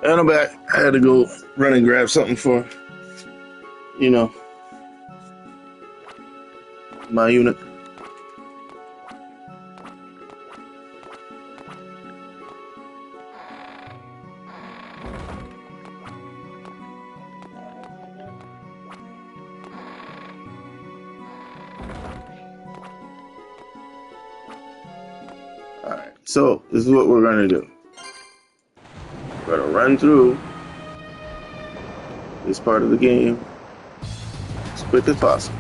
And I'm back. I had to go run and grab something for, you know, my unit. Alright, so this is what we're gonna do. We're gonna run through this part of the game as quick as possible.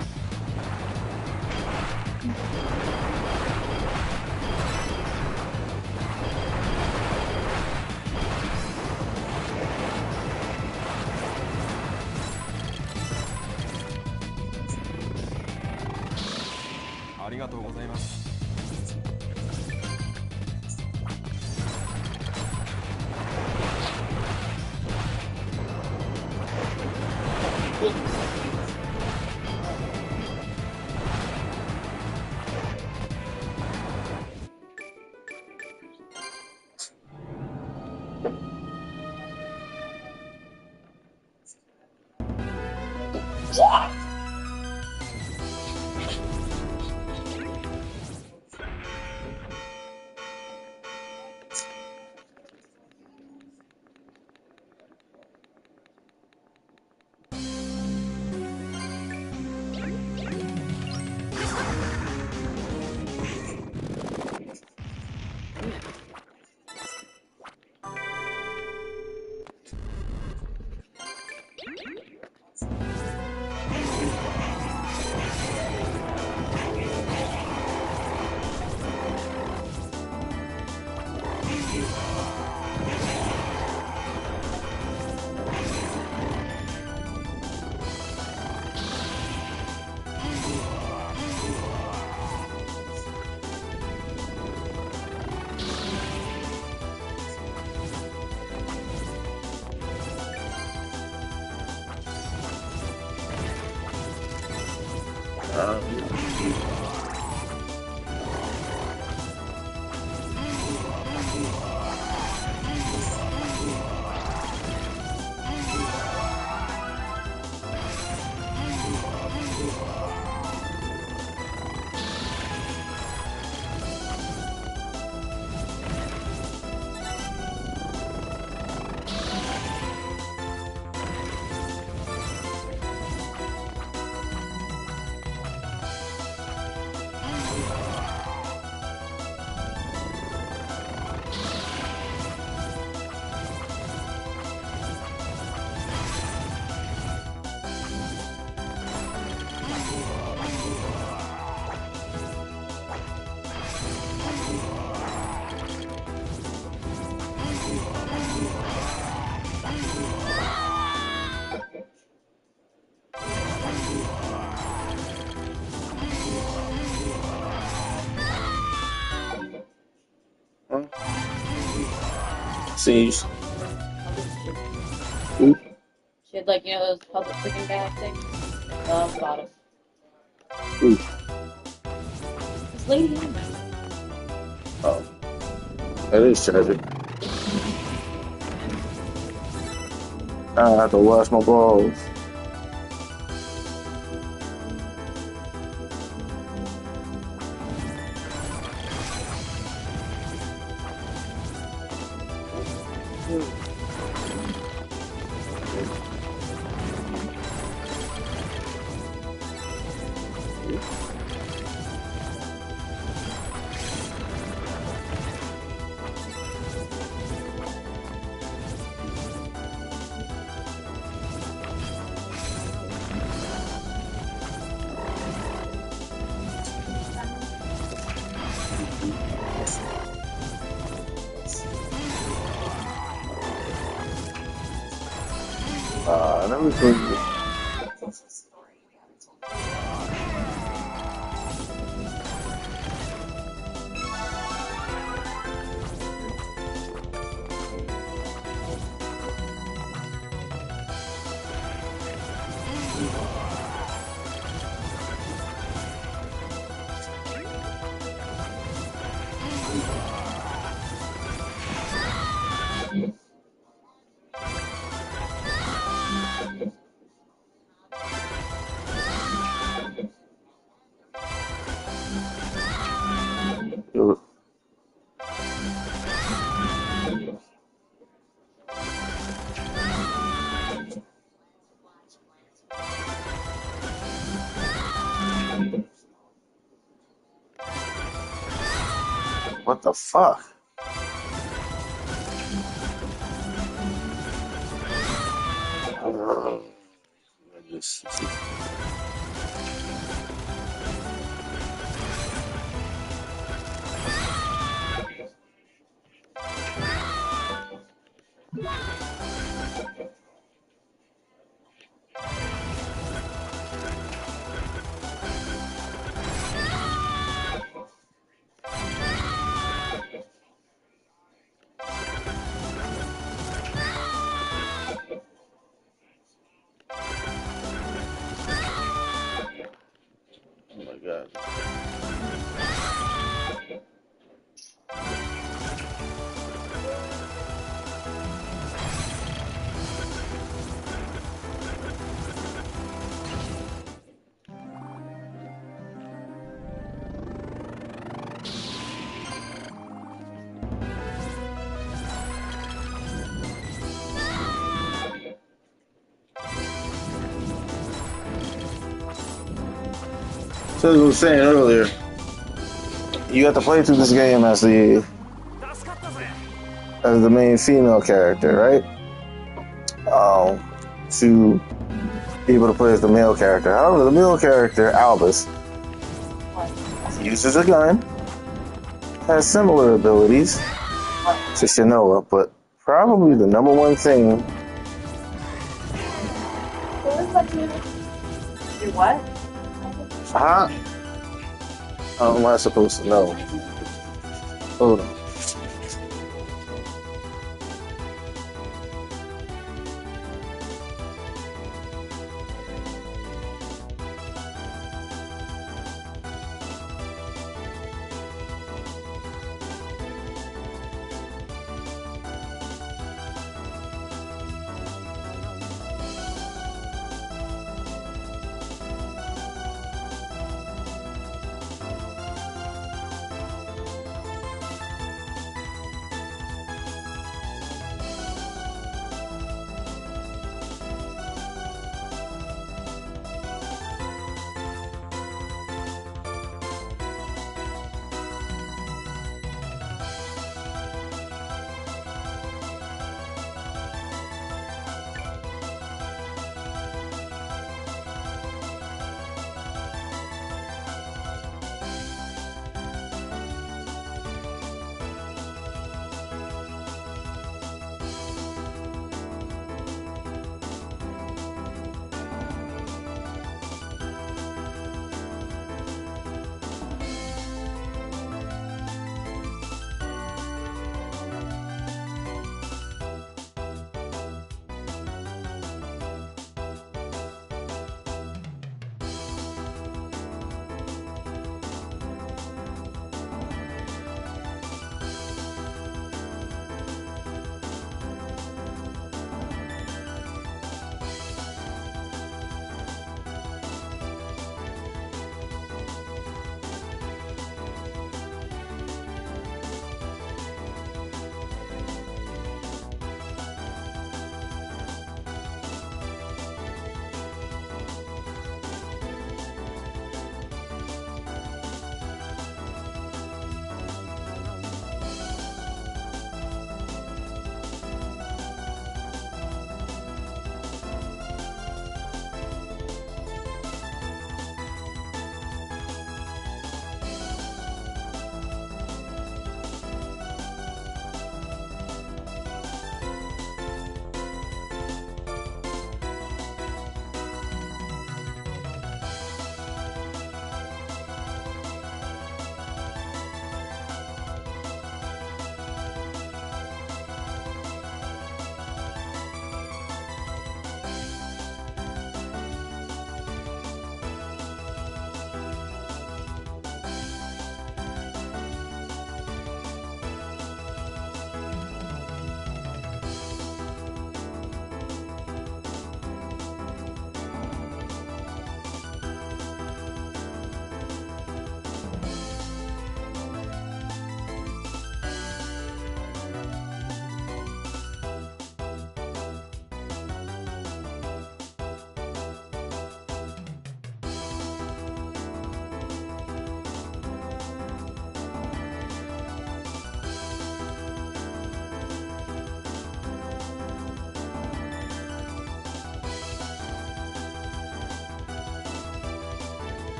Siege. Ooh. She had like, those public freaking bag things. Bottom. Ooh. This lady in there. Oh. That is tragic. I have to wash my balls. That was really What the fuck? Uh, this is- Oh my god. So as I was saying earlier, You have to play through this game as the main female character, right? To be able to play as the male character. However, the male character, Albus, uses a gun, has similar abilities to Shanoa, but probably the number one thing. Do what? Huh? How am I supposed to know? Hold on.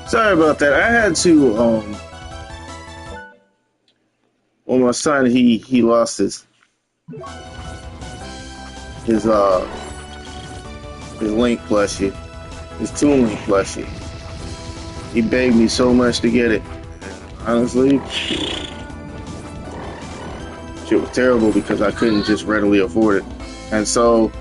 Sorry about that. I had to well, my son, he lost his his Link plushie, his Toon Link plushie. He begged me so much to get it. Honestly, shit was terrible because I couldn't just readily afford it. And so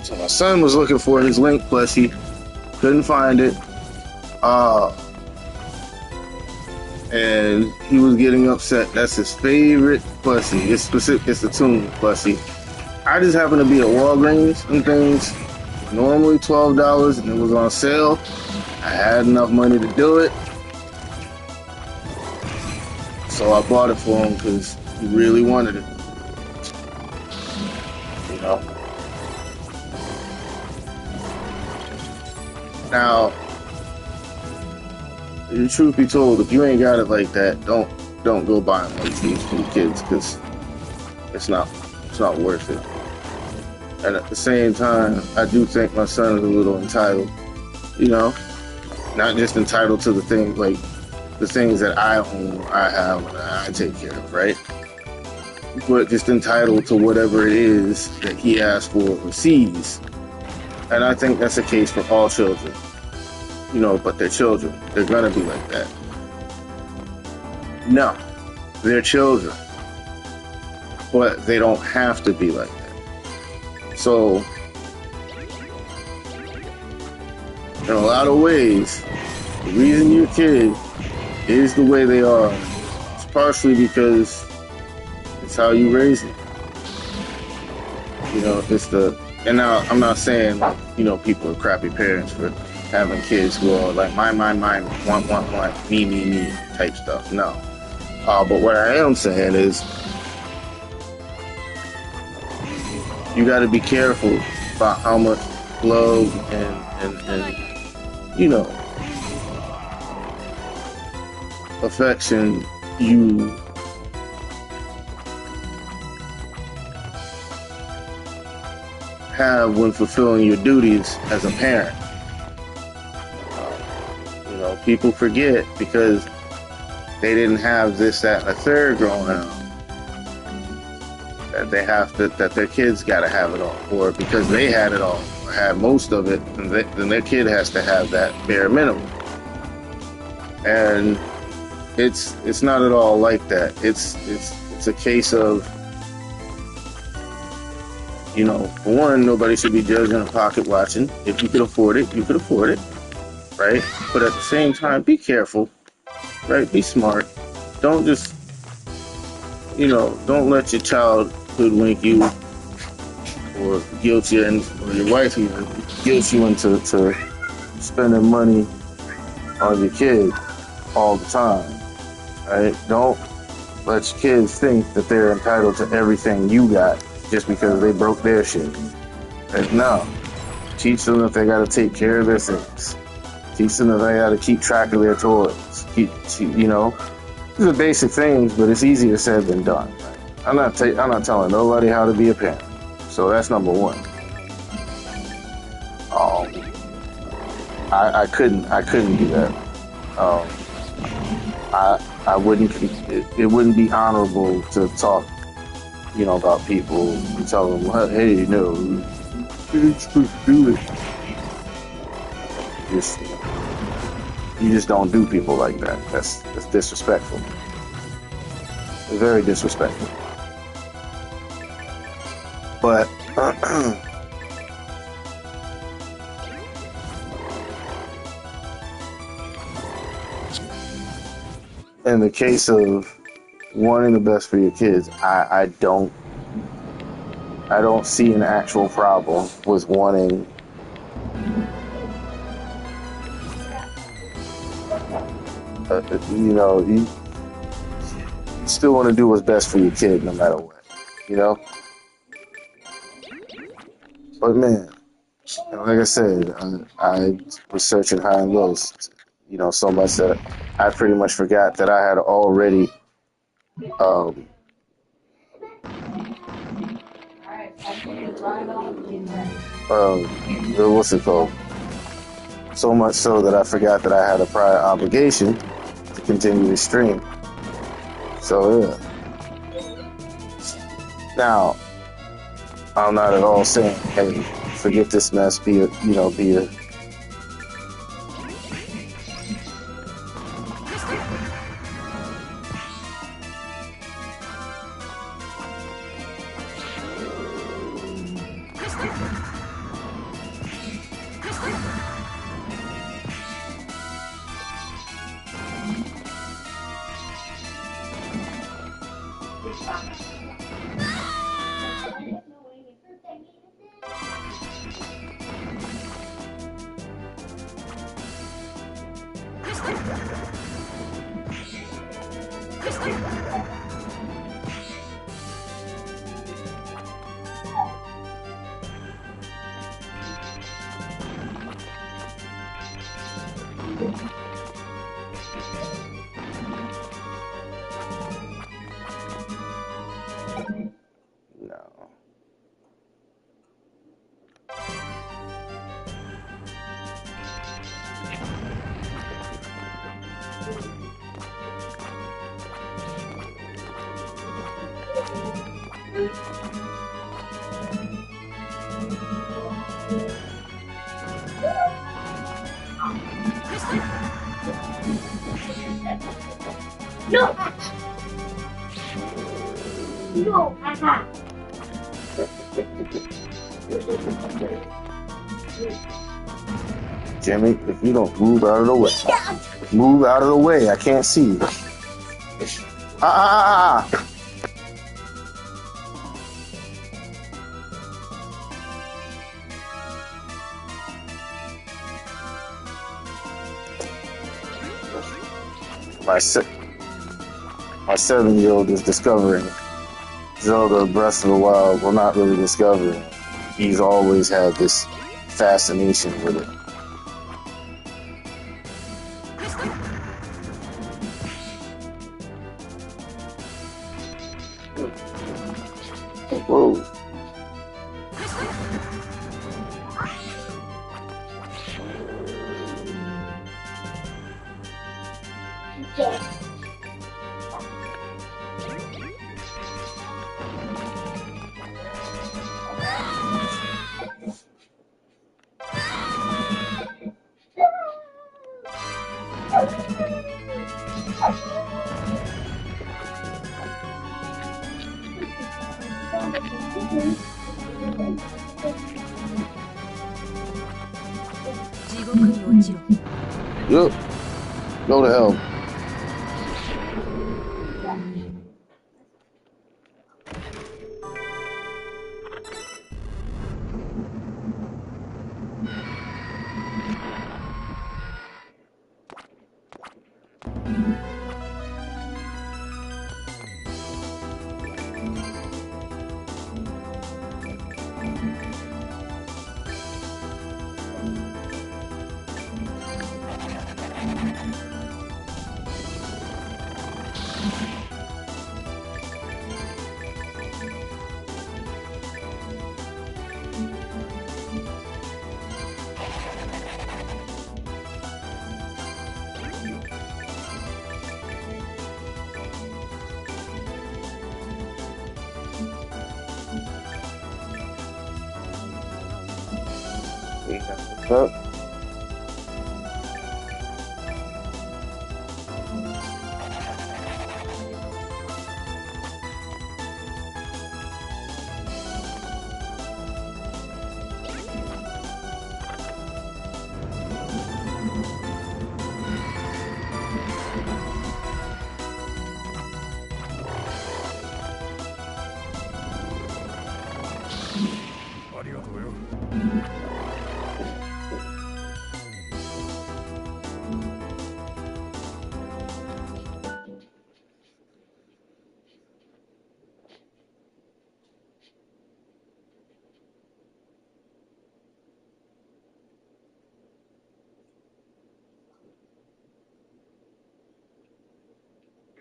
so my son was looking for his Link plushie, couldn't find it, and he was getting upset. That's his favorite plushie. It's specific. It's the Toon plushie. I just happened to be at Walgreens and things. Normally $12, and it was on sale. I had enough money to do it, so I bought it for him because he really wanted it. You know. Now, the truth be told, if you ain't got it like that, don't go buying one of these for the kids because it's not worth it. And at the same time, I do think my son is a little entitled. You know, not just entitled to the things like the things that I own, I have, and I take care of, right? But just entitled to whatever it is that he asks for or sees. And I think that's the case for all children. You know, but they're children. They're gonna be like that. No, they're children. But they don't have to be like that. So, in a lot of ways, the reason your kid is the way they are is partially because it's how you raise them. You know, and now I'm not saying, you know, people are crappy parents for having kids who are like mine, want, me type stuff. No. But what I am saying is you got to be careful about how much love and you know, affection you have when fulfilling your duties as a parent. You know, people forget because they didn't have this, that, and a third growing up. That they have to, that their kids got to have it all, or because they had it all, or had most of it, then their kid has to have that bare minimum. And it's not at all like that. It's a case of, you know, for one, nobody should be judging or pocket watching. If you could afford it, you could afford it, right? But at the same time, be careful, right? Be smart. Don't just, you know, don't let your child hoodwink you or guilt you, or your wife even guilt you into spending money on your kid all the time, right? Don't let your kids think that they're entitled to everything you got just because they broke their shit. Like, no. Teach them that they got to take care of their things. Teach them that they got to keep track of their toys. You know, these are basic things, but it's easier said than done. Right? I'm not telling nobody how to be a parent. So that's number one. I couldn't do that. I wouldn't. It wouldn't be honorable to talk, you know, about people and tell them, hey, no, you're supposed to do it. Just You just don't do people like that. That's disrespectful. It's very disrespectful. But in the case of wanting the best for your kids, I don't see an actual problem with wanting you still want to do what's best for your kid no matter what, you know? But man, like I said, I was searching high and lows, so much that I pretty much forgot that I had already, um, what's it called? So much so that I forgot that I had a prior obligation to continue to stream. So yeah. Now, I'm not at all saying, hey, forget this mess, be a. No. No! No, haha. Jimmy, if you don't move out of the way. Move out of the way. I can't see you. Ah! My 7-year-old is discovering Zelda Breath of the Wild. Well, not really discovering. He's always had this fascination with it. Whoa. Yup. Go to hell. Up. ありがとうよ。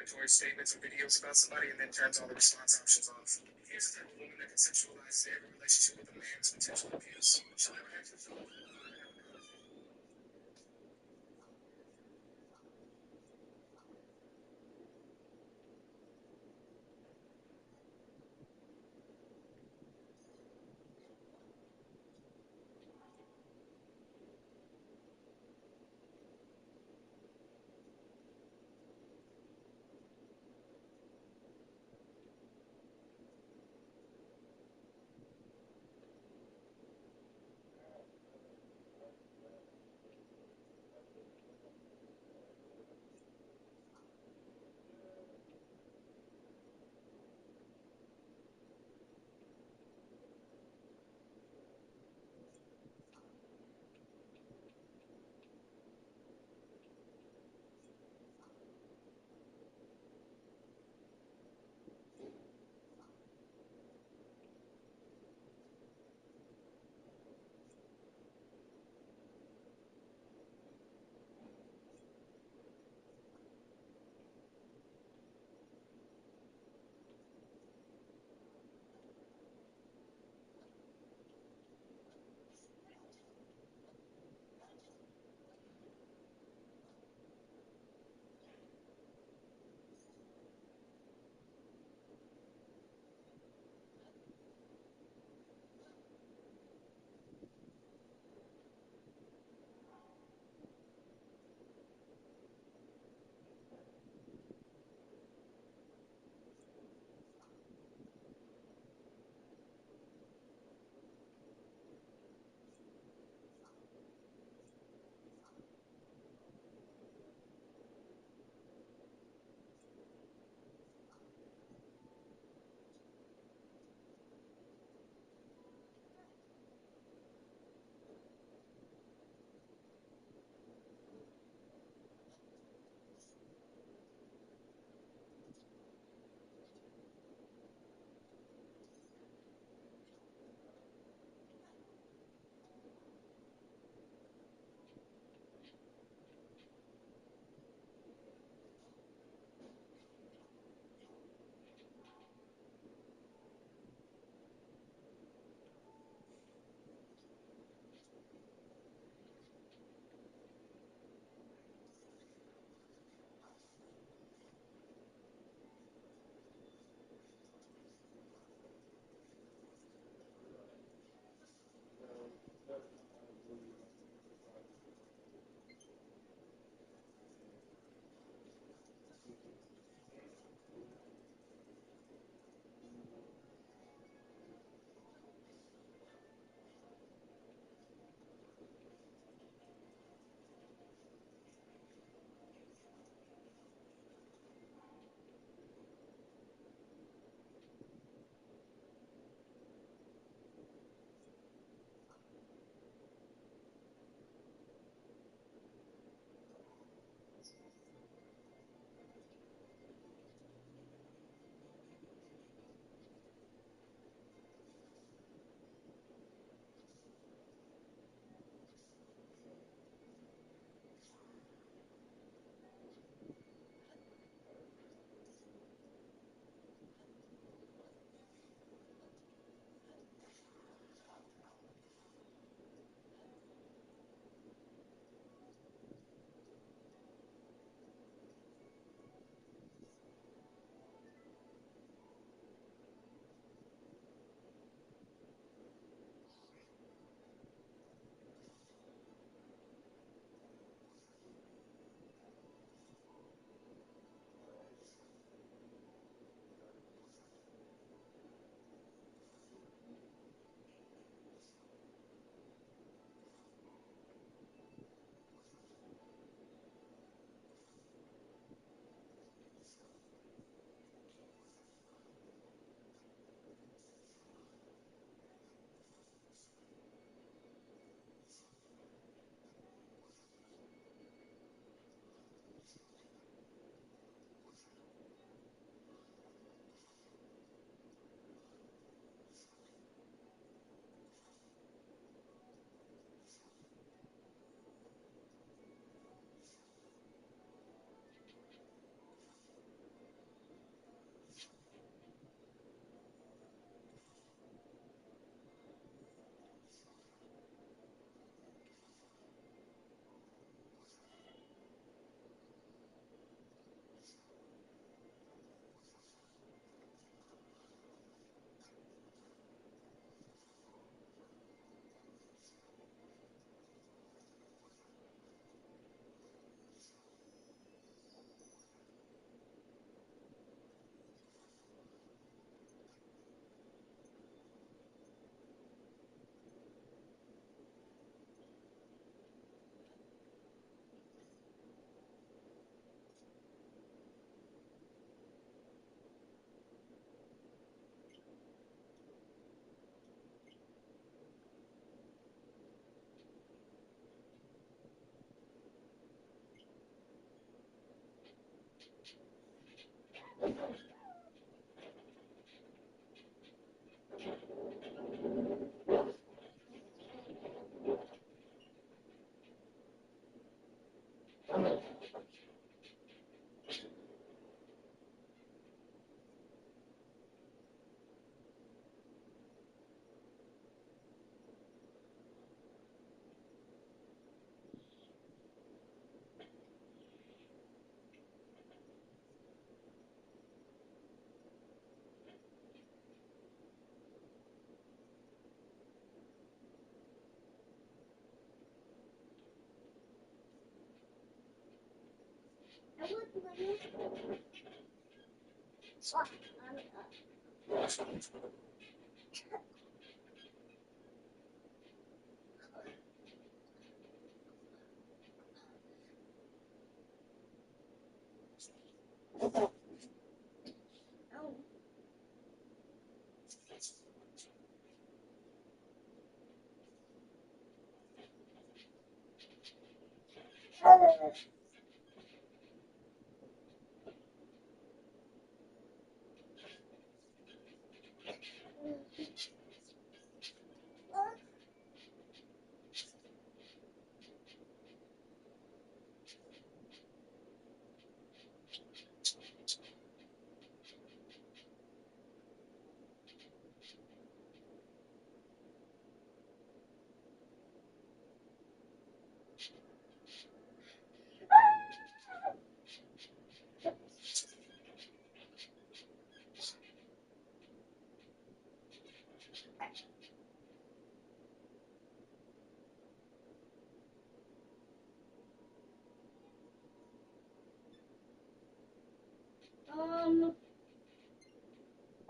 Inflammatory statements or videos about somebody and then turns all the response options off. Here's the type of woman that conceptualizes every relationship with a man's potential abuse. She'll never actually show up. Um,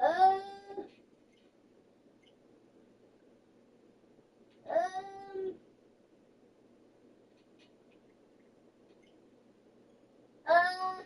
uh, um, uh,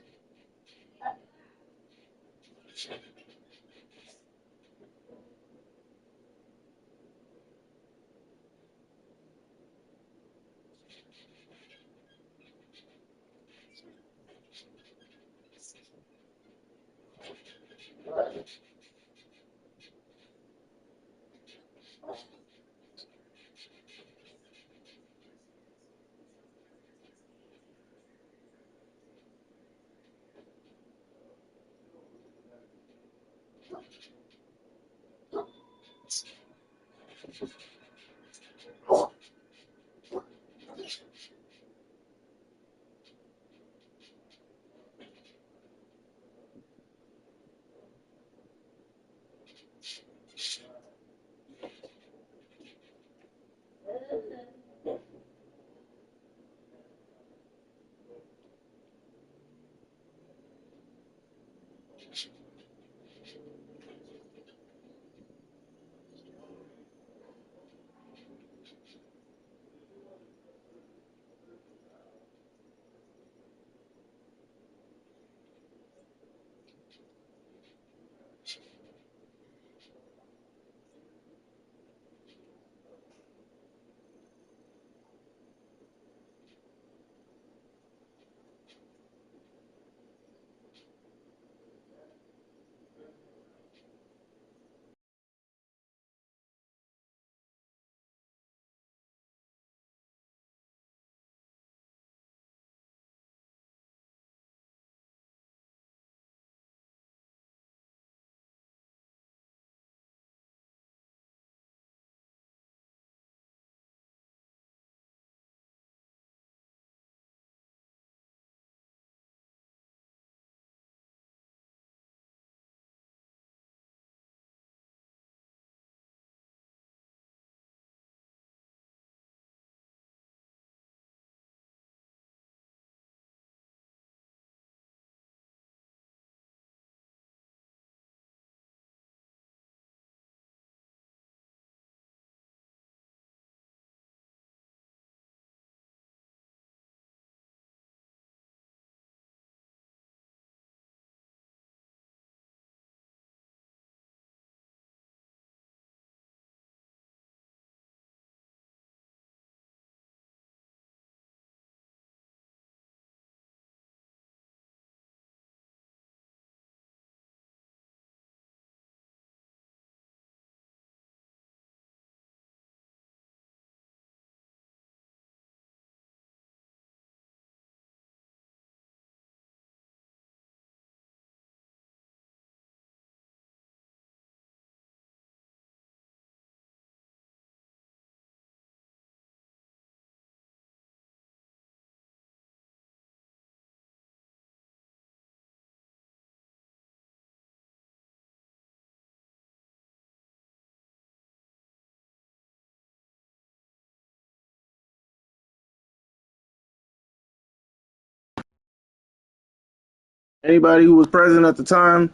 Anybody who was present at the time?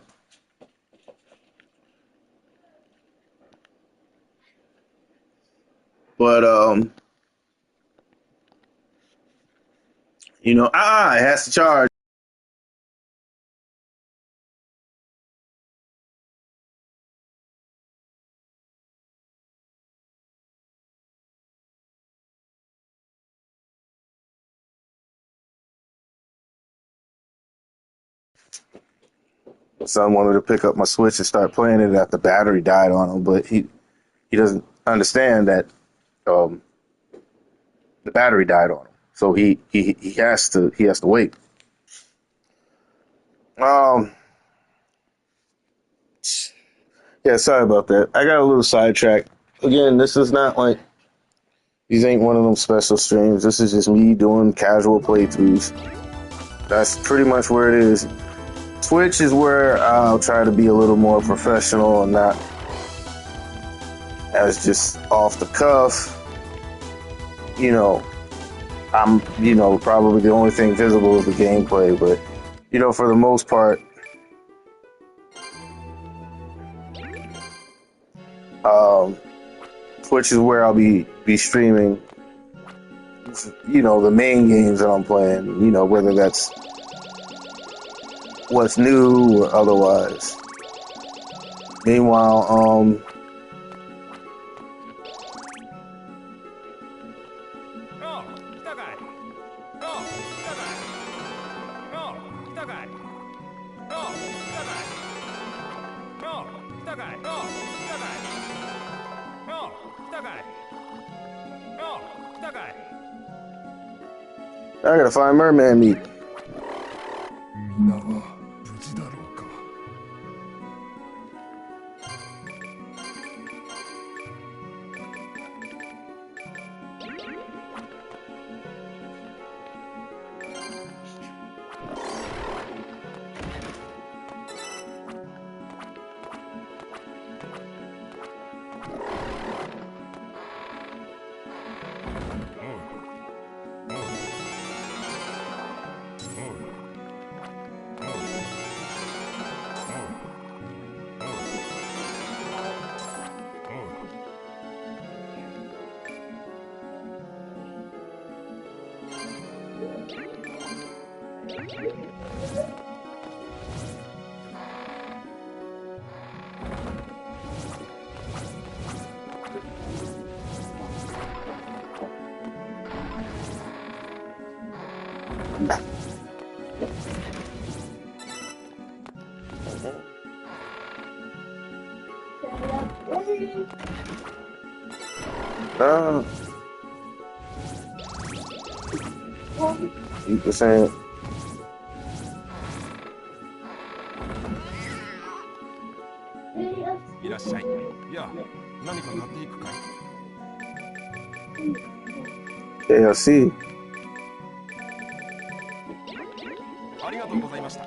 But it has to charge. My son wanted to pick up my Switch and start playing it after the battery died on him, but he doesn't understand that um, the battery died on him, so he has to wait. Um, yeah, sorry about that. I got a little sidetracked. Again, this is not like these ain't one of them special streams. This is just me doing casual playthroughs. That's pretty much where it is. Twitch is where I'll try to be a little more professional and not as just off the cuff. I'm, probably the only thing visible is the gameplay, but, for the most part, Twitch is where I'll be streaming, the main games that I'm playing, whether that's what's new or otherwise. Meanwhile, I gotta find merman meat. みんなは無事だろうか。You were saying, いらっしゃい。いや、何か買っていくかい。ALC. ありがとうございました。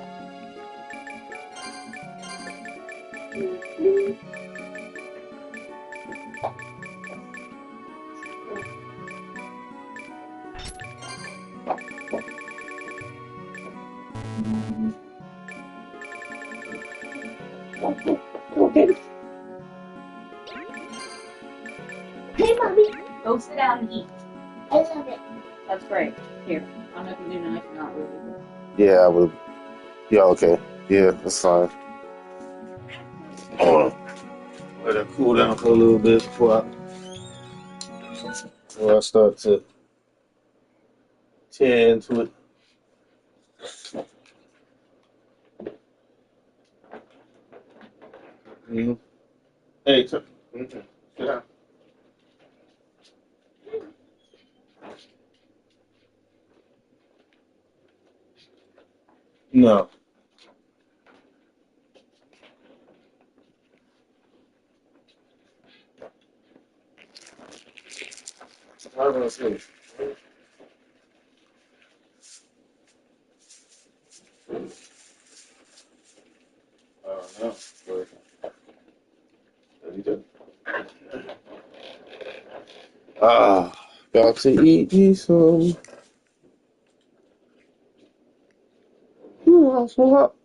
Hey, mommy, go sit down and eat. I love it. That's great. Here, I don't know if you do know if you're not really. Yeah, I would. Yeah, okay. Yeah, that's fine. Let it cool down for a little bit before I start to tear into it. Mm-hmm. Hey, sit down. No. I was gonna say. No, but you do. About to eat me some. Oh, so up.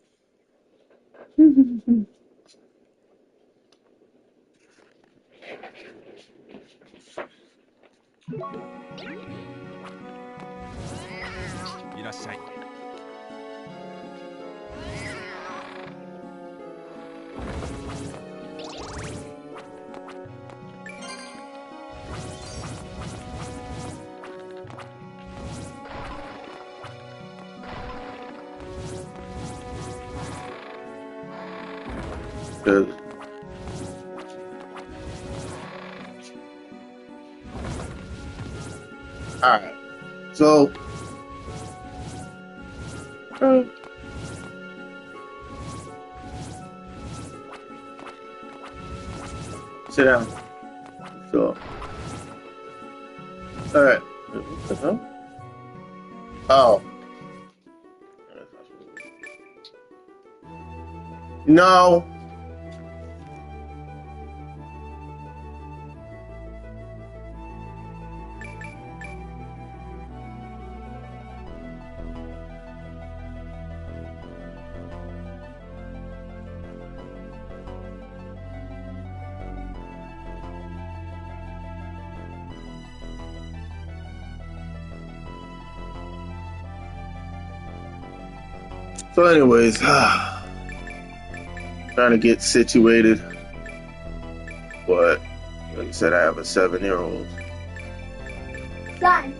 Good. Alright. So sit down. So alright. Oh. No. So anyways, trying to get situated. But like I said, I have a 7-year-old. Son.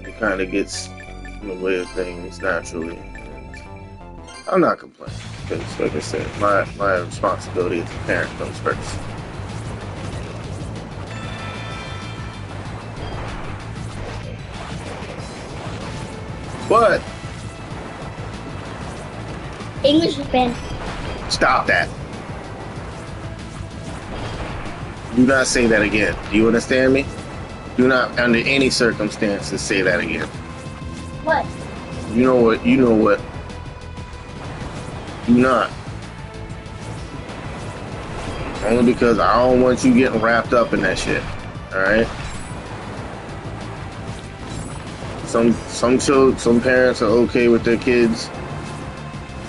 It kind of gets in the way of things naturally. And I'm not complaining because, like I said, my responsibility as a parent comes first. But English is banned. stop that. Do not say that again. Do you understand me? Do not, under any circumstances, say that again. What? You know what? You know what? Do not. Only because I don't want you getting wrapped up in that shit. Alright? Some parents are okay with their kids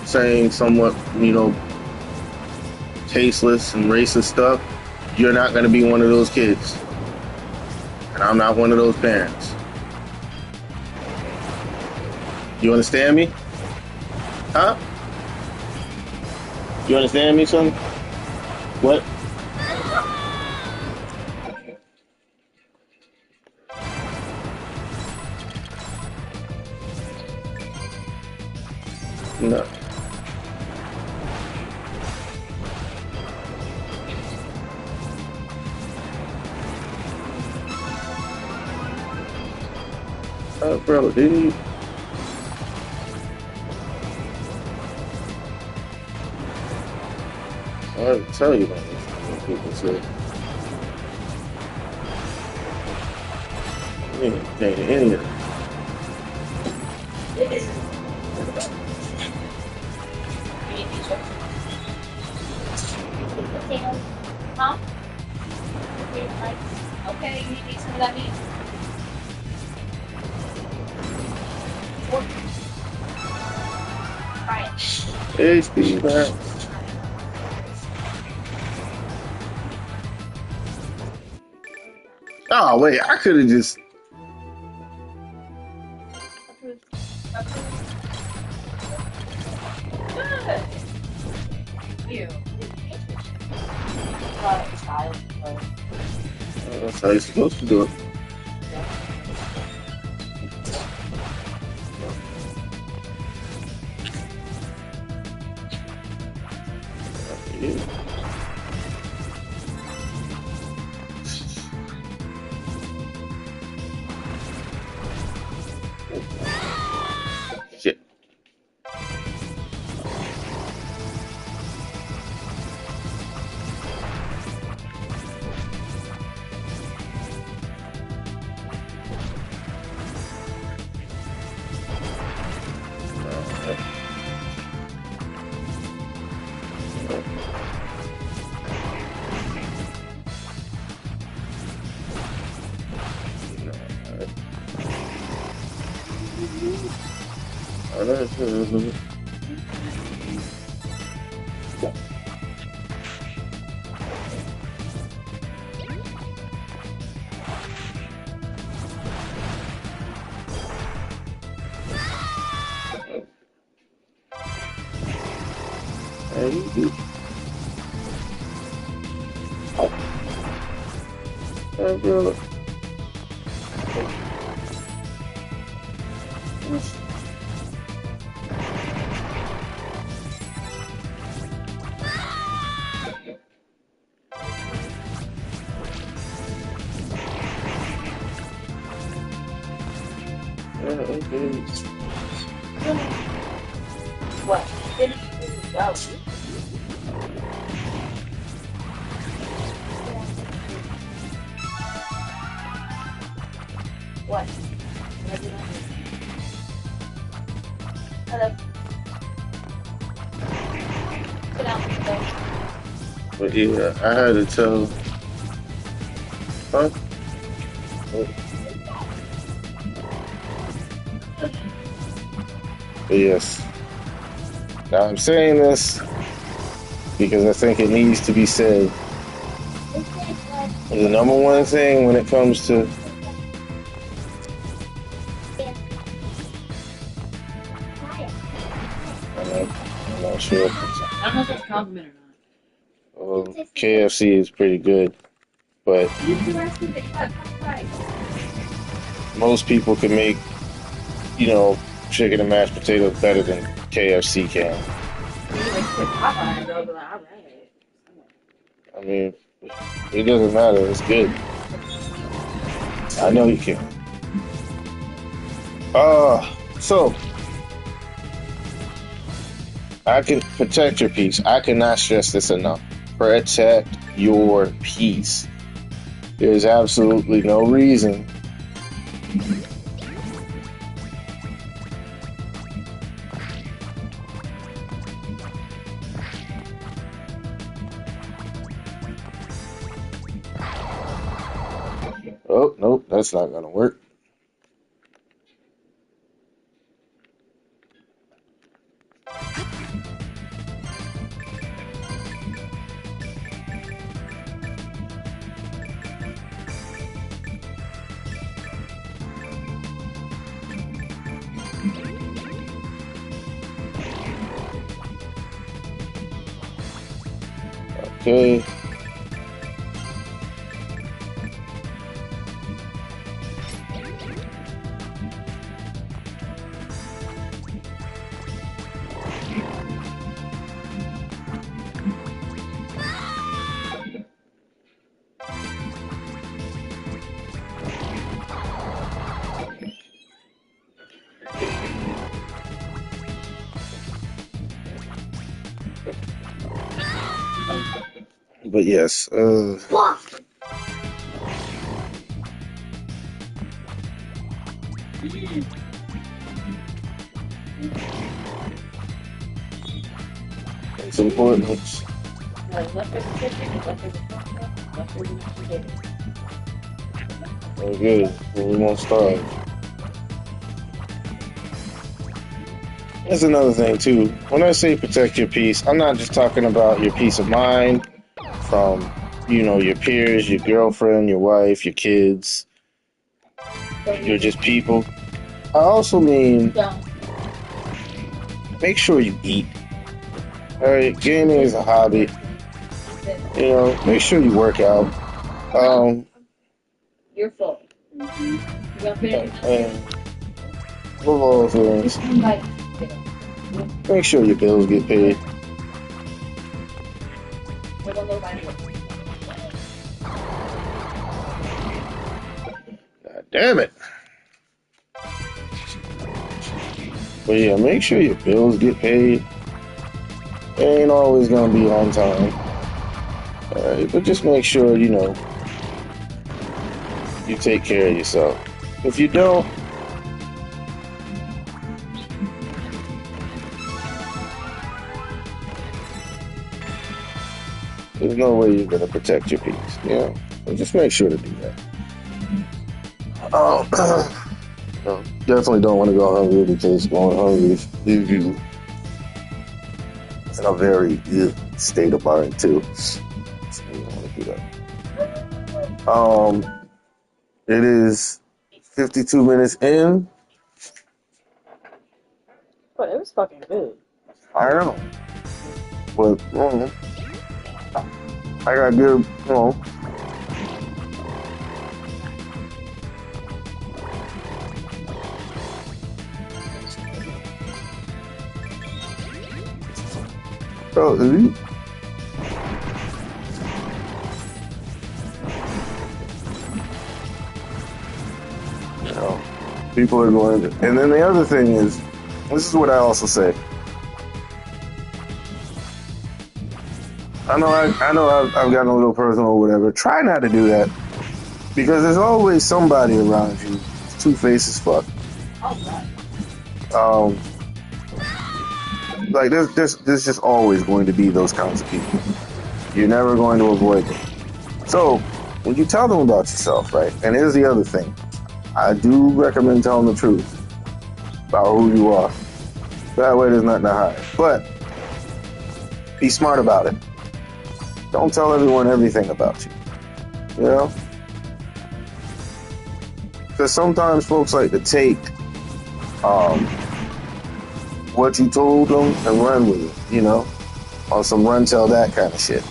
saying somewhat, tasteless and racist stuff. You're not going to be one of those kids. And I'm not one of those parents. You understand me? Huh? You understand me, son? What? No. Bro, didn't you? I didn't tell you about this. What people say. You ain't paying any of it. Potatoes. Huh? Okay, you need some of that meat. Try it. HP, man. Oh, wait, I could have just. Approved. Good. You. Child. That's how you're supposed to do it. Yeah. Shit. you do. What? Finish food. Go. What? What did I do? Hello. Sit down. But yeah, I had to tell. Huh? But yes. Now I'm saying this because I think it needs to be said. The number one thing when it comes to I'm not sure. I don't know if it's a compliment or not. KFC is pretty good, but most people can make, chicken and mashed potatoes better than KFC can. I mean, it doesn't matter. It's good. I know you can. So I can protect your peace. I cannot stress this enough. Protect your peace. There's absolutely no reason Oh, nope, that's not gonna work. Okay. But yes, it's important. Oh, good. We won't starve. That's another thing too. When I say protect your peace, I'm not just talking about your peace of mind from, your peers, your girlfriend, your wife, your kids. You're just people. I also mean, make sure you eat. All right, gaming is a hobby. Make sure you work out. You're full. You gonna finish And above all things, make sure your bills get paid. God damn it. But yeah, make sure your bills get paid. It ain't always gonna be on time. Alright, but just make sure, you take care of yourself. If you don't, there's no way you're gonna protect your peace. So just make sure to do that. Definitely don't want to go hungry because going hungry leaves you in a very ill state of mind too. So you don't want to do that. It is 52 minutes in. But it was fucking good. I don't know. But I gotta give, you know, people are going to, and then the other thing is, this is what I also say. I know I've gotten a little personal or whatever. Try not to do that because there's always somebody around you two-faced as fuck. Like there's just always going to be those kinds of people. You're never going to avoid them. So when you tell them about yourself, right? And here's the other thing. I do recommend telling the truth about who you are. That way there's nothing to hide. But be smart about it. Don't tell everyone everything about you. You know? Because sometimes folks like to take what you told them and run with it, you know? On some run tell that kind of shit.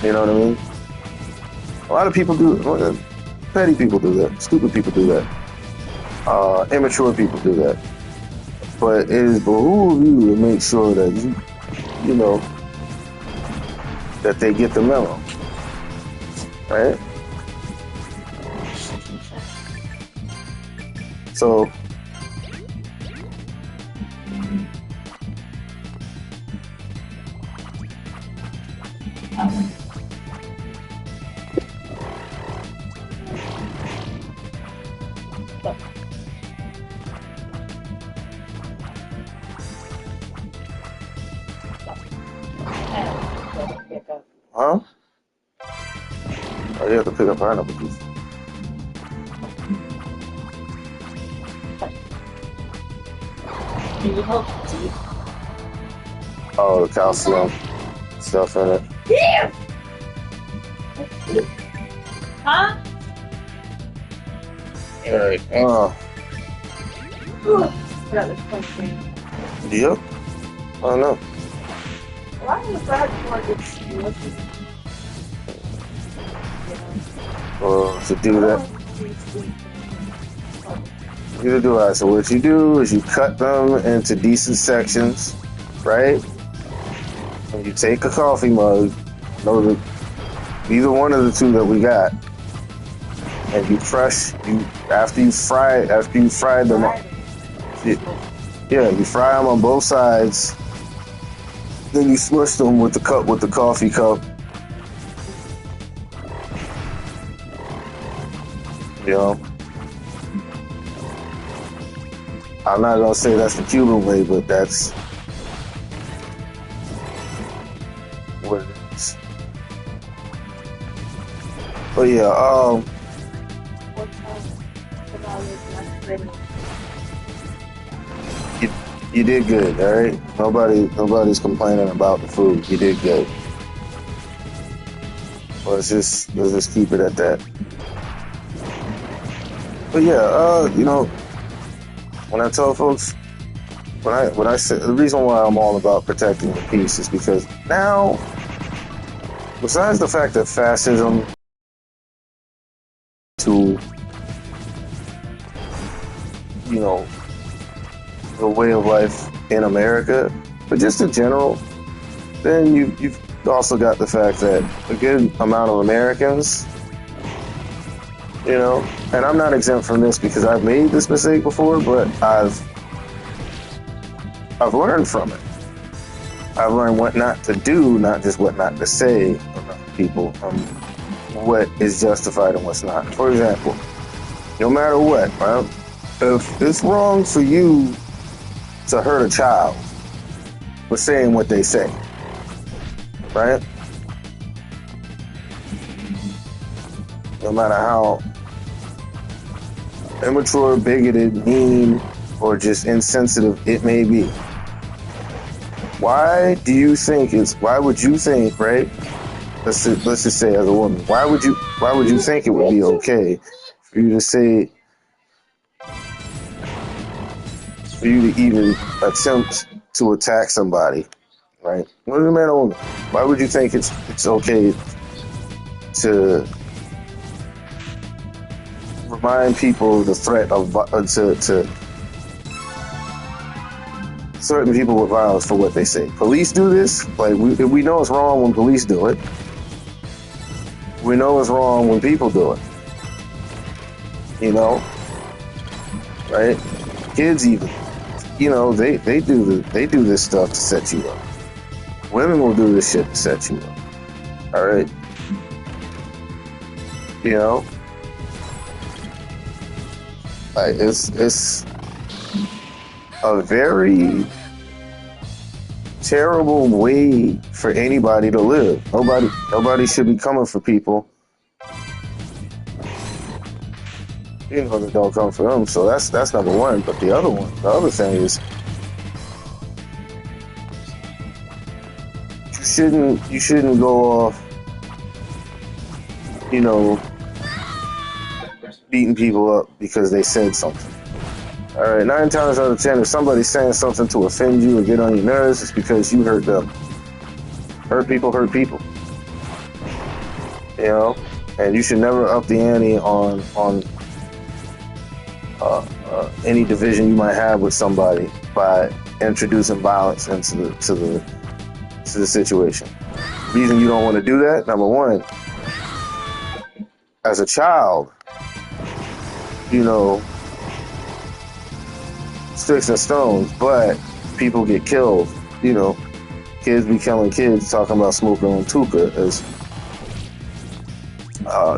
You know what I mean? A lot of people do. Petty people do that. Stupid people do that. Immature people do that. But it is behoove you to make sure that you know, that they get the memo. Right? So, huh? Oh, you have to pick up pineapple juice. Can you help tea? Oh, the calcium stuff in it. Here! Huh? Alright. Oh. Forgot this question. Yep. I don't know. Why was that mortgage? To do that. You do that. So what you do is you cut them into decent sections, right? And you take a coffee mug, either one of the two that we got, and you crush. After you fry them. Yeah, you fry them on both sides. Then you smush them with the coffee cup. You know, I'm not gonna say that's the Cuban way, but that's what it is. But yeah, you did good, all right? Nobody's complaining about the food. You did good. Let's just keep it at that. But yeah, you know, when I tell folks, when I say the reason why I'm all about protecting the peace is because now, besides the fact that fascism to, you know, the way of life in America, but just in general, then you've also got the fact that a good amount of Americans, you know, and I'm not exempt from this because I've made this mistake before, but I've learned from it. I've learned what not to do, not just what not to say about people, what is justified and what's not. For example, no matter what, right? If it's wrong for you to hurt a child for saying what they say, right? No matter how immature, bigoted, mean, or just insensitive it may be. Why would you think, right? Let's just say as a woman, why would you think it would be okay for you to even attempt to attack somebody, right? Whether man or woman, why would you think it's okay to remind people of the threat of to certain people with violence for what they say? Police do this. Like we know it's wrong when police do it. We know it's wrong when people do it. You know, right? Kids even. You know, they do this stuff to set you up. Women will do this shit to set you up. All right. You know, like it's a very terrible way for anybody to live. Nobody should be coming for people, you know, that don't come for them. So that's number one. But the other thing is, you shouldn't go off, you know, beating people up because they said something. All right, 9 times out of 10, if somebody's saying something to offend you or get on your nerves, it's because you hurt them. Hurt people hurt people. You know, and you should never up the ante on any division you might have with somebody by introducing violence into the situation. The reason you don't want to do that, number one, as a child, you know, sticks and stones, but people get killed. You know, kids be killing kids talking about smoking on Tuka, as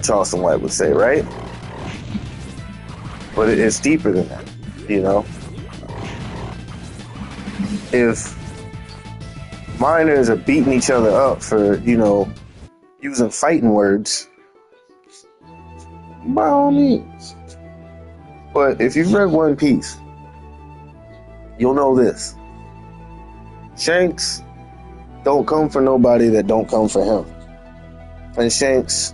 Charleston White would say, right? But it's deeper than that, you know? If minors are beating each other up for, you know, using fighting words, by all means. But if you've read One Piece, you'll know this. Shanks don't come for nobody that don't come for him. And Shanks,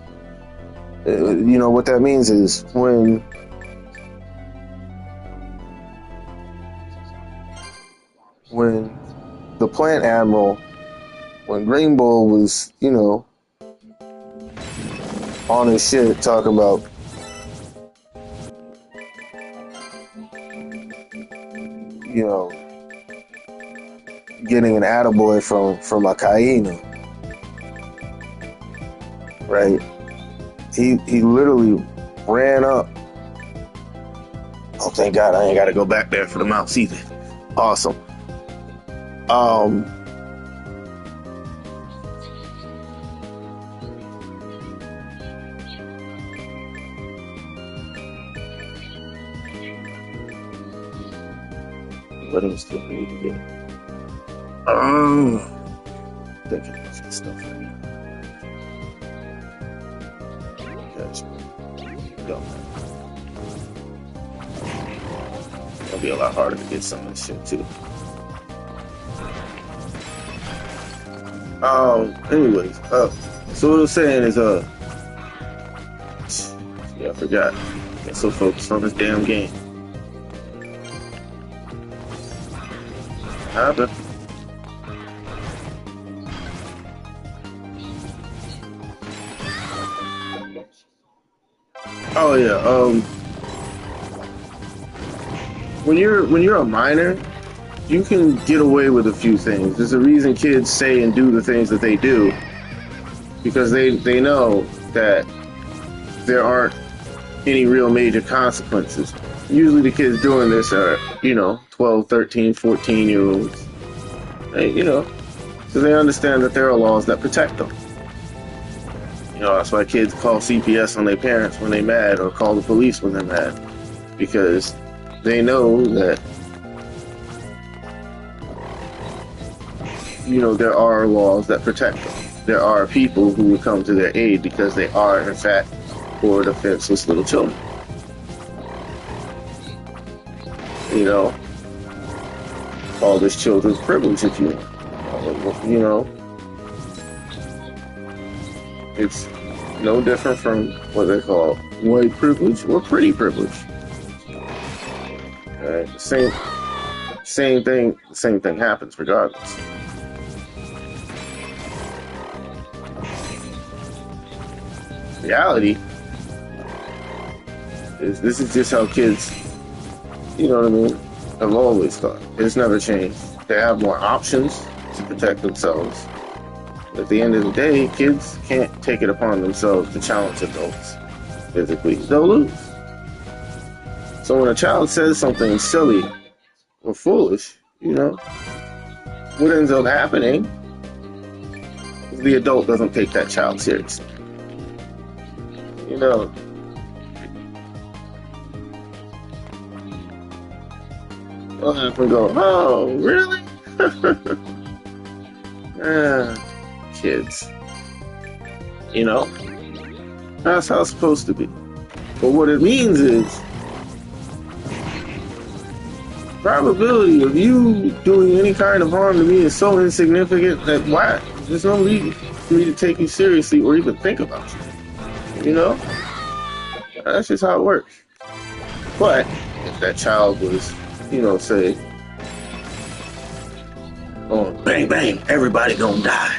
you know, what that means is when the plant admiral, when Green Bull was, you know, on his shit talking about, you know, getting an attaboy from a Kainu, right? He literally ran up. Oh, thank God I ain't got to go back there for the mouse either. Awesome. Let him still read again. Thinking of some stuff right now. Gotcha. Don't matter. It'll be a lot harder to get some of this shit too. Anyways, so what I was saying is, yeah, I forgot. Get so focused on this damn game. Happened. Oh yeah. When you're a minor, you can get away with a few things. There's a reason kids say and do the things that they do, because they know that there aren't any real major consequences. Usually the kids doing this are, you know, 12, 13, 14-year-olds. You know, so they understand that there are laws that protect them. You know, that's why kids call CPS on their parents when they're mad, or call the police when they're mad, because they know that, you know, there are laws that protect them. There are people who will come to their aid because they are, in fact, poor, defenseless little children. You know, all this children's privilege, if you want. You know, it's no different from what they call white privilege or pretty privilege. Same thing happens regardless. reality is this is just how kids, you know what I mean, have always thought. It's never changed. They have more options to protect themselves. At the end of the day, kids can't take it upon themselves to challenge adults physically. They'll lose. So when a child says something silly or foolish, you know, what ends up happening is the adult doesn't take that child seriously. You know, they'll have to go, oh, really? Kids. You know, that's how it's supposed to be. But what it means is, probability of you doing any kind of harm to me is so insignificant that why? There's no reason for me to take you seriously or even think about you. You know? That's just how it works. But if that child was, you know, say, oh, bang, bang, everybody gonna die.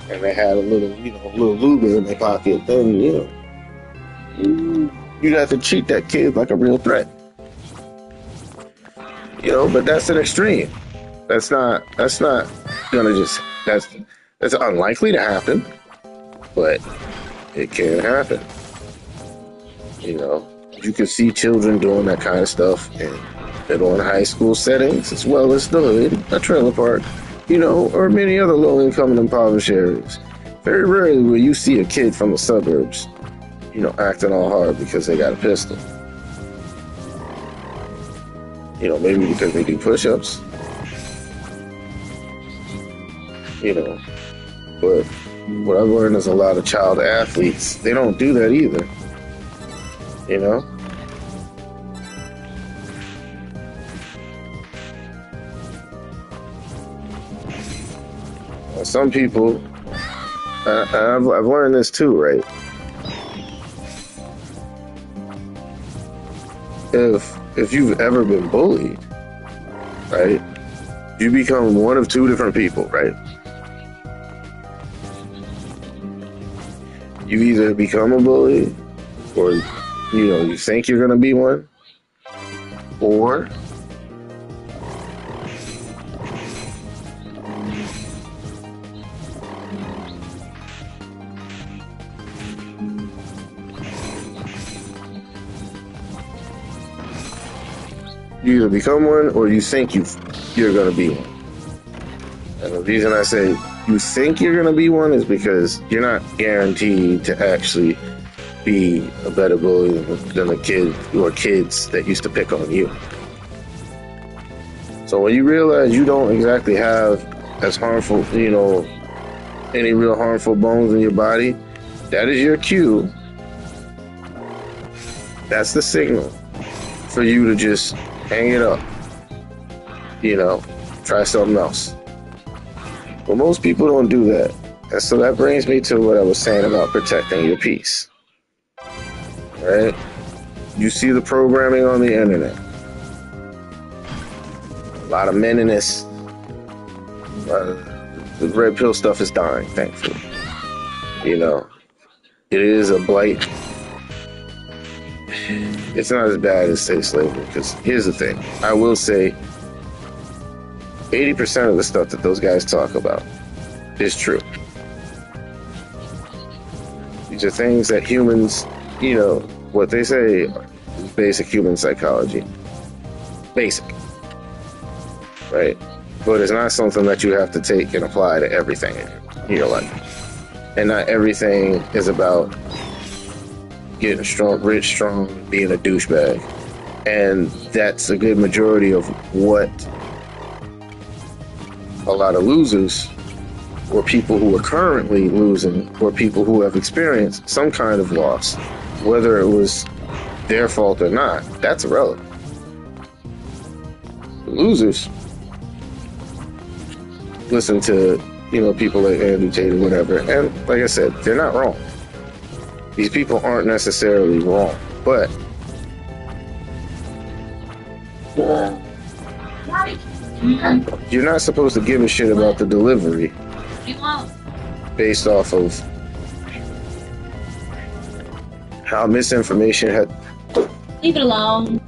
And they had a little, you know, little Luger in their pocket, then, you know, you'd have to treat that kid like a real threat. You know, but that's an extreme. That's not gonna just, that's unlikely to happen, but it can happen. You know, you can see children doing that kind of stuff in middle and high school settings, as well as the hood, a trailer park, you know, or many other low-income and impoverished areas. Very rarely will you see a kid from the suburbs, you know, acting all hard because they got a pistol. You know, maybe because they do push-ups. You know, but what I've learned is a lot of child athletes, they don't do that either. You know? Some people, I've learned this too, right? If you've ever been bullied, right, you become one of two different people, right? You either become a bully, or, you know, you think you're gonna be one, or you either become one or you think you're going to be one. And the reason I say you think you're going to be one is because you're not guaranteed to actually be a better bully than a kid or kids that used to pick on you. So when you realize you don't exactly have as harmful, you know, any real harmful bones in your body, that is your cue. That's the signal for you to just hang it up, you know, try something else. But most people don't do that. And so that brings me to what I was saying about protecting your peace. Right? You see the programming on the internet. A lot of meniness. The red pill stuff is dying, thankfully. You know, it is a blight. It's not as bad as, say, slavery, because here's the thing. I will say 80% of the stuff that those guys talk about is true. These are things that humans, you know, what they say is basic human psychology. Basic. Right? But it's not something that you have to take and apply to everything in your life. And not everything is about getting strong, rich, strong, being a douchebag. And that's a good majority of what a lot of losers, or people who are currently losing, or people who have experienced some kind of loss, whether it was their fault or not, that's irrelevant. The losers listen to, you know, people like Andrew Tate or whatever, and like I said, they're not wrong. These people aren't necessarily wrong, but you're not supposed to give a shit about the delivery based off of how misinformation had. Leave it alone.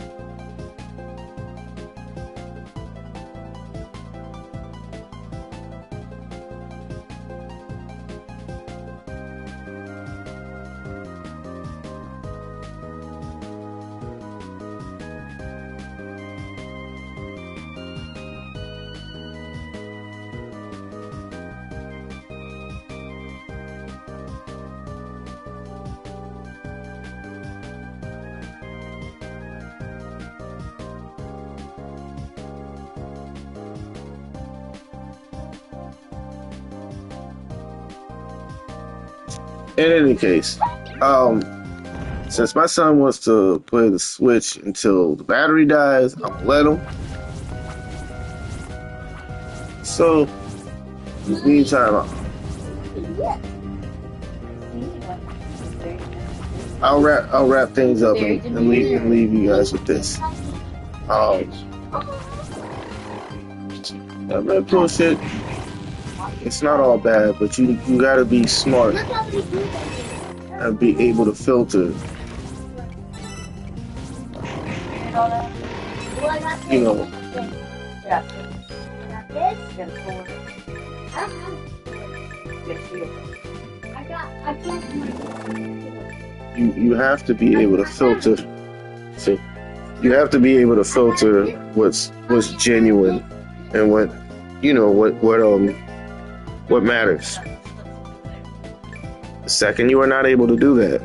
In any case, since my son wants to play the Switch until the battery dies, I'm gonna let him. So, in the meantime, I'll wrap things up and leave you guys with this. That red bullshit, it's not all bad, but you gotta be smart and be able to filter. You know, you have to be able to filter. See, you have to be able to filter what's genuine and what matters. The second you are not able to do that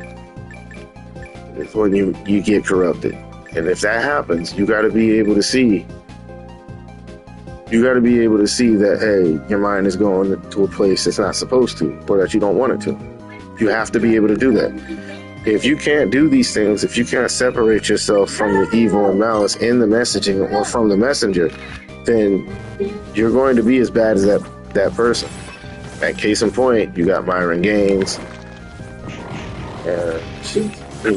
is when you get corrupted. And if that happens, you got to be able to see. You got to be able to see that, hey, your mind is going to a place it's not supposed to, or that you don't want it to. You have to be able to do that. If you can't do these things, if you can't separate yourself from the evil and malice in the messaging or from the messenger, then you're going to be as bad as that person. At case in point, you got Myron Gaines and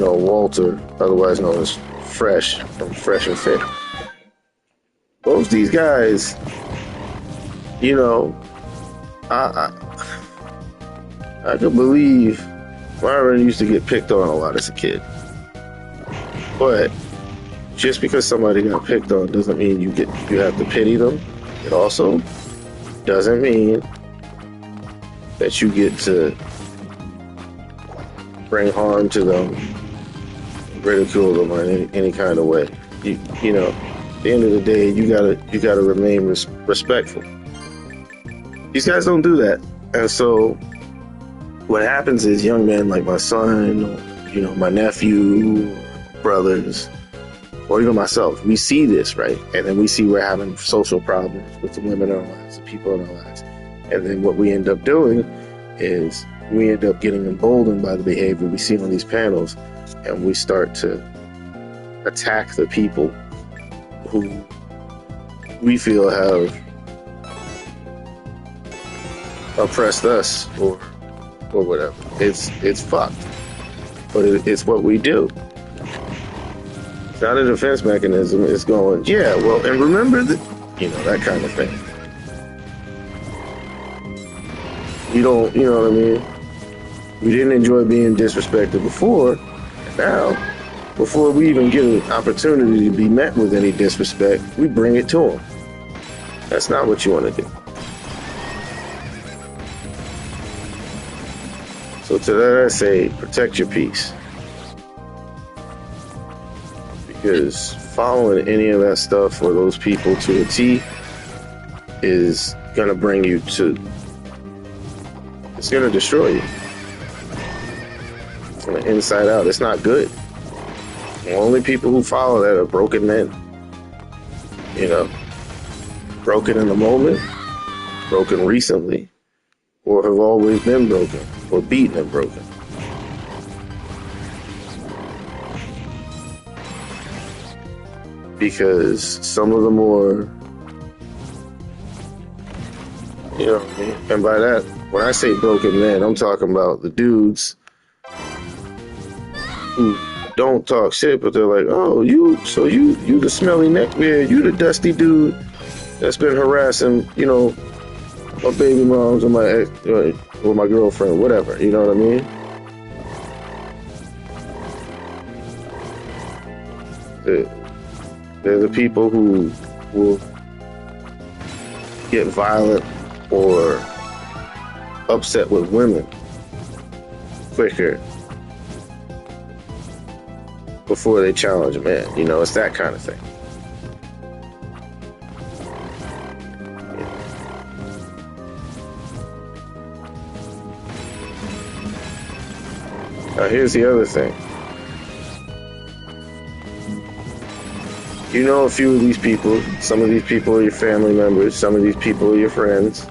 Walter, otherwise known as Fresh from Fresh and Fit. Both these guys, I could believe Myron used to get picked on a lot as a kid. But just because somebody got picked on doesn't mean you have to pity them. It also doesn't mean that you get to bring harm to them, ridicule them in any kind of way. At the end of the day, you gotta remain respectful. These guys don't do that, and so what happens is young men like my son, my nephew, brothers, or even myself, we see this, right? And then we see we're having social problems with the women in our lives, the people in our lives. And then what we end up doing is we end up getting emboldened by the behavior we see on these panels, and we start to attack the people who we feel have oppressed us or whatever. It's fucked, but it's what we do. It's not a defense mechanism. It's going, yeah, well, and remember that, that kind of thing. You know what I mean? We didn't enjoy being disrespected before. Now, before we even get an opportunity to be met with any disrespect, we bring it to them. That's not what you want to do. So to that I say, protect your peace. Because following any of that stuff or those people to a T is going to bring you to... It's going to destroy you. From the inside out. It's not good. The only people who follow that are broken men. Broken in the moment, broken recently, or have always been broken, or beaten and broken. Because some of the more, and by that, when I say broken men, I'm talking about the dudes who don't talk shit, but they're like, oh, you the smelly neckbeard, you the dusty dude that's been harassing, my baby moms or my ex, or my girlfriend, whatever, you know what I mean? They're the people who will get violent or upset with women quicker before they challenge a man. You know, it's that kind of thing. Now, here's the other thing. You know a few of these people. Some of these people are your family members. Some of these people are your friends.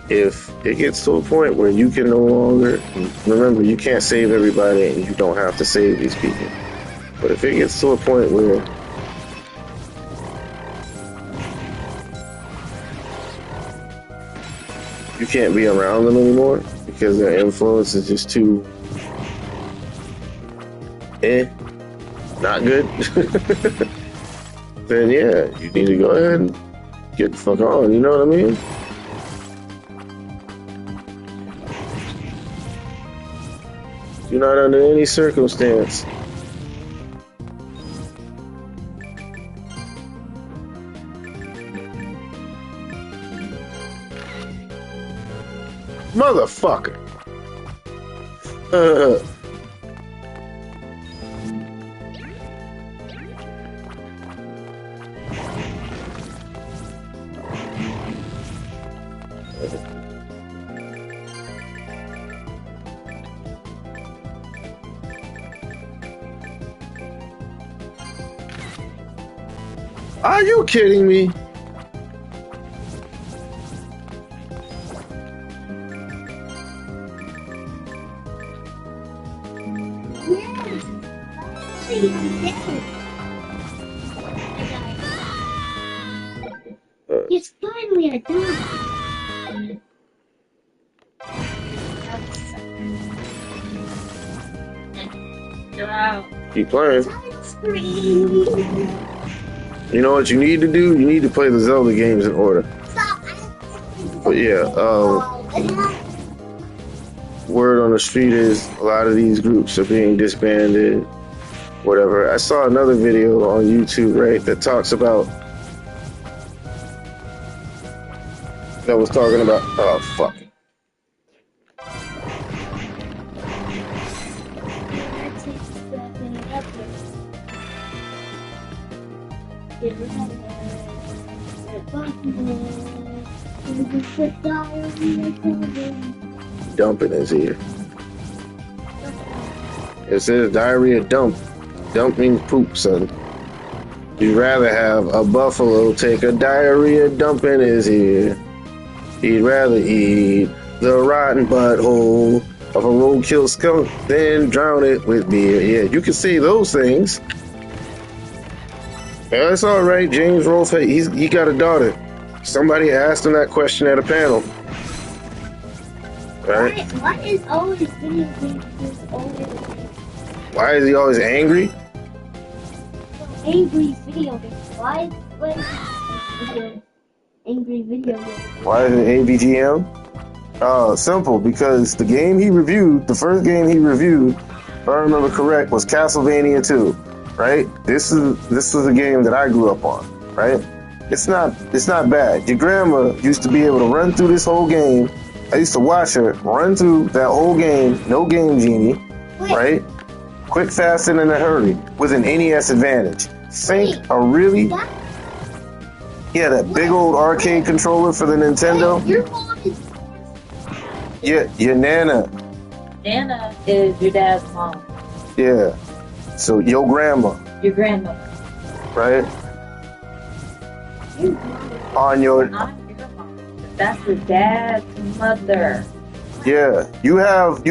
If it gets to a point where you can no longer, remember, you can't save everybody and you don't have to save these people. But if it gets to a point where you can't be around them anymore because their influence is just too not good, then yeah, you need to go ahead and get the fuck on, you know what I mean? You're not under any circumstance. Motherfucker. Are you kidding me? It's finally a done. Keep playing. Scream. You know what you need to do? You need to play the Zelda games in order. But yeah, word on the street is a lot of these groups are being disbanded, whatever. I saw another video on YouTube, right, that talks about, that was talking about, oh, fuck. Dumping is here. It says diarrhea dump. Dump means poop, son. You'd rather have a buffalo take a diarrhea dump in his ear. He'd rather eat the rotten butthole of a roadkill skunk than drown it with beer. Yeah, you can see those things. Yeah, that's all right. James Rolfe, he got a daughter. Somebody asked him that question at a panel. Right? Why is always video games always Why is he always angry? angry video games? Why is angry video games? Why is it AVGM? Simple, because the game he reviewed, the first game he reviewed, if I remember correct, was Castlevania 2, right? This was a game that I grew up on, right? It's not bad. Your grandma used to be able to run through this whole game. I used to watch her run through that whole game, no game genie, right? Quick, fast, and in a hurry, with an NES advantage. Think a really... Yeah, that big old arcade controller for the Nintendo. Your mom is... Yeah, your Nana. Nana is your dad's mom. Yeah. So your grandma, Your grandmother. right? On your... Not your mom. That's your dad's mother. Yeah, you have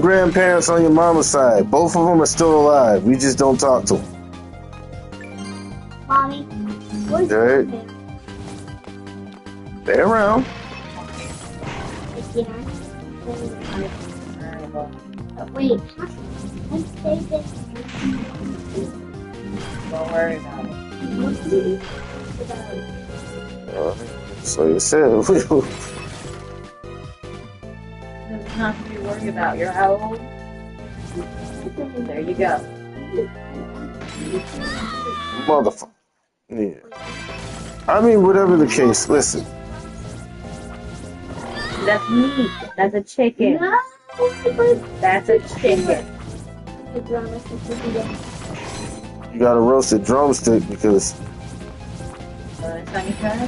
grandparents on your mama's side. Both of them are still alive. We just don't talk to them. Mommy, where's Right. your They're around. Wait, let's say this. Don't worry about it. So you said There's nothing to be worried about. You're how old? There you go. Motherfucker. Yeah. I mean, whatever the case, listen. That's meat. That's a chicken. No. That's a chicken. You got a roasted drumstick because It's on your turn.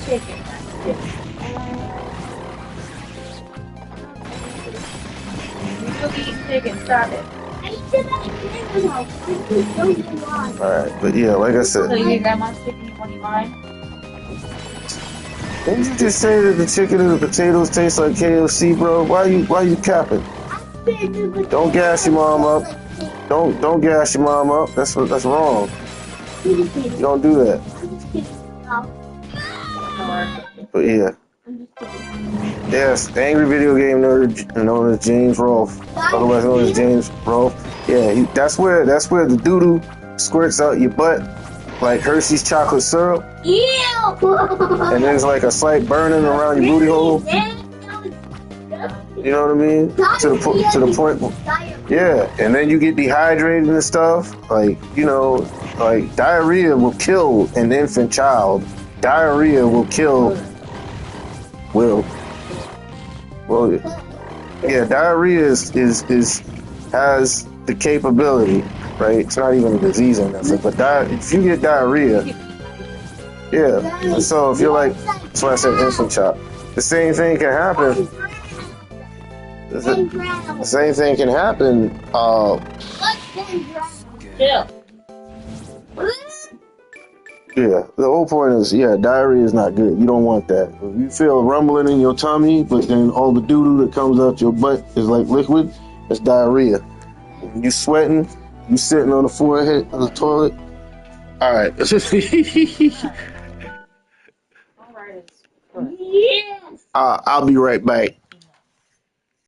Chicken. That's chicken. You still eat chicken. Stop it. alright, but yeah, like I So said, you eat grandma's chicken, you want to eat mine? didn't you just say that the chicken and the potatoes taste like KFC, bro? Why you capping? Don't gas your mom up. Don't gas your mom up. That's wrong. You don't do that. But yeah. Yes, the angry video game nerd known as James Rolfe, otherwise known as James Rolfe. Yeah, that's where the doo-doo squirts out your butt like Hershey's chocolate syrup. And there's like a slight burning around your booty hole. You know what I mean? To the point. Yeah, and then you get dehydrated and stuff. Like, you know, like diarrhea will kill an infant child. Diarrhea will kill. Well, yeah, diarrhea is has the capability, right? It's not even a disease or nothing, but if you get diarrhea, yeah. So if you're like, that's why I said infant child. The same thing can happen. The same thing can happen. Yeah, the whole point is, yeah, diarrhea is not good. You don't want that. If you feel rumbling in your tummy, but then all the doo-doo that comes out your butt is like liquid, it's diarrhea. When you sweating, you sitting on the forehead of the toilet. All right. All right. Yes. I'll be right back.